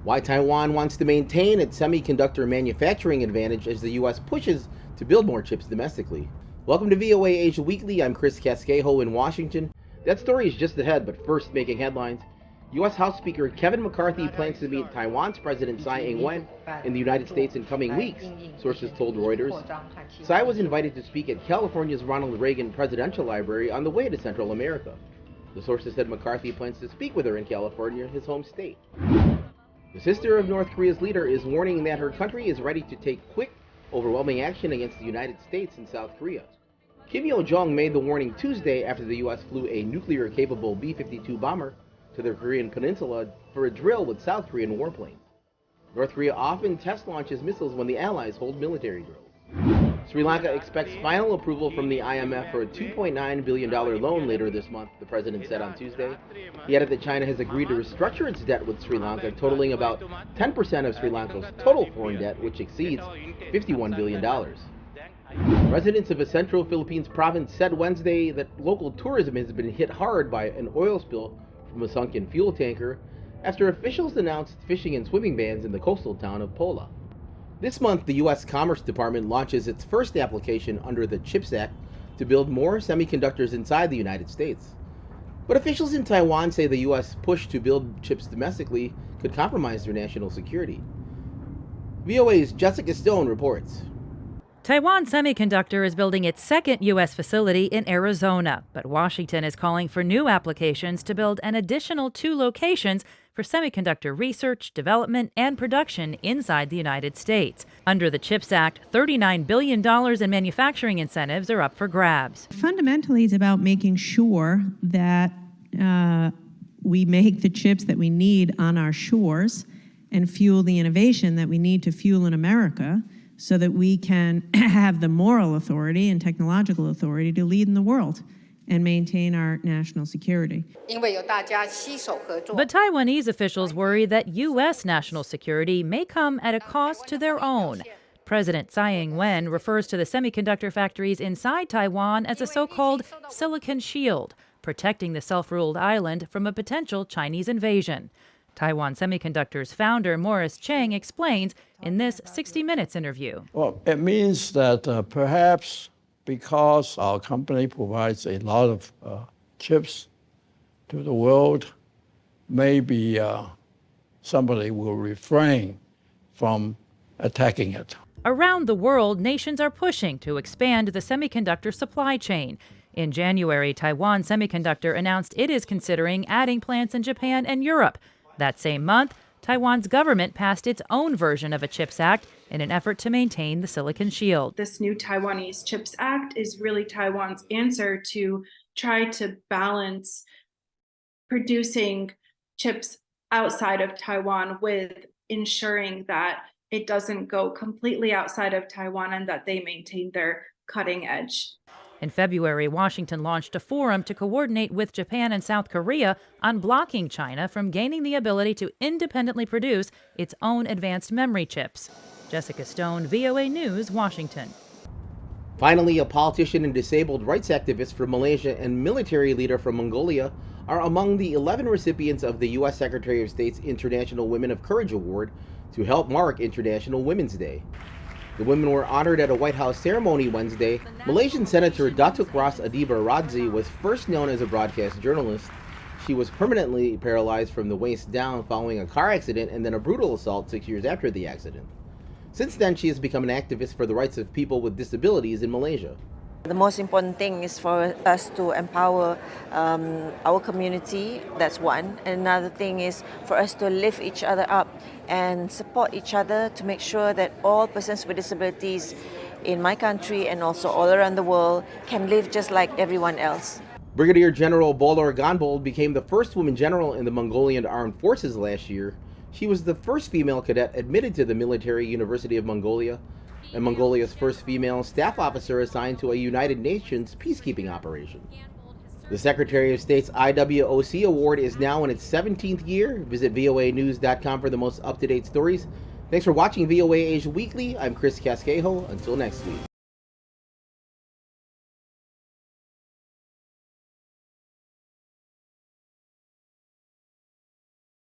Why Taiwan wants to maintain its semiconductor manufacturing advantage as the U.S. pushes to build more chips domestically. Welcome to VOA Asia Weekly. I'm Chris Casquejo in Washington. That story is just ahead, but first making headlines. U.S. House Speaker Kevin McCarthy plans to meet Taiwan's President Tsai Ing-wen in the United States in coming weeks, sources told Reuters. Tsai was invited to speak at California's Ronald Reagan Presidential Library on the way to Central America. The sources said McCarthy plans to speak with her in California, his home state. The sister of North Korea's leader is warning that her country is ready to take quick, overwhelming action against the United States and South Korea. Kim Yo-jong made the warning Tuesday after the U.S. flew a nuclear-capable B-52 bomber to the Korean peninsula for a drill with South Korean warplanes. North Korea often test launches missiles when the Allies hold military drills. Sri Lanka expects final approval from the IMF for a $2.9 billion loan later this month, the president said on Tuesday. He added that China has agreed to restructure its debt with Sri Lanka, totaling about 10% of Sri Lanka's total foreign debt, which exceeds $51 billion. Residents of a central Philippines province said Wednesday that local tourism has been hit hard by an oil spill from a sunken fuel tanker after officials announced fishing and swimming bans in the coastal town of Pola. This month, the U.S. Commerce Department launches its first application under the CHIPS Act to build more semiconductors inside the United States. But officials in Taiwan say the U.S. push to build chips domestically could compromise their national security. VOA's Jessica Stone reports. Taiwan Semiconductor is building its second U.S. facility in Arizona, but Washington is calling for new applications to build an additional 2 locations for semiconductor research, development, and production inside the United States. Under the CHIPS Act, $39 billion in manufacturing incentives are up for grabs. Fundamentally, it's about making sure that we make the chips that we need on our shores and fuel the innovation that we need to fuel in America, so that we can have the moral authority and technological authority to lead in the world and maintain our national security. But Taiwanese officials worry that U.S. national security may come at a cost to their own. President Tsai Ing-wen refers to the semiconductor factories inside Taiwan as a so-called silicon shield, protecting the self-ruled island from a potential Chinese invasion. Taiwan Semiconductor's founder, Morris Chang, explains in this 60 Minutes interview. Well, it means that perhaps because our company provides a lot of chips to the world, maybe somebody will refrain from attacking it. Around the world, nations are pushing to expand the semiconductor supply chain. In January, Taiwan Semiconductor announced it is considering adding plants in Japan and Europe. That same month, Taiwan's government passed its own version of a CHIPS Act in an effort to maintain the silicon shield. This new Taiwanese CHIPS Act is really Taiwan's answer to try to balance producing chips outside of Taiwan with ensuring that it doesn't go completely outside of Taiwan and that they maintain their cutting edge. In February, Washington launched a forum to coordinate with Japan and South Korea on blocking China from gaining the ability to independently produce its own advanced memory chips. Jessica Stone, VOA News, Washington. Finally, a politician and disabled rights activist from Malaysia and military leader from Mongolia are among the 11 recipients of the U.S. Secretary of State's International Women of Courage Award to help mark International Women's Day. The women were honored at a White House ceremony Wednesday. Malaysian Senator Datuk Ras Adiba Radzi was first known as a broadcast journalist. She was permanently paralyzed from the waist down following a car accident and then a brutal assault 6 years after the accident. Since then, she has become an activist for the rights of people with disabilities in Malaysia. The most important thing is for us to empower our community, that's one. And another thing is for us to lift each other up and support each other to make sure that all persons with disabilities in my country and also all around the world can live just like everyone else. Brigadier General Bolor Ganbold became the first woman general in the Mongolian Armed Forces last year. She was the first female cadet admitted to the Military University of Mongolia, and Mongolia's first female staff officer assigned to a United Nations peacekeeping operation. The Secretary of State's IWOC award is now in its 17th year. Visit voanews.com for the most up-to-date stories. Thanks for watching VOA Asia Weekly. I'm Chris Casquejo. Until next week.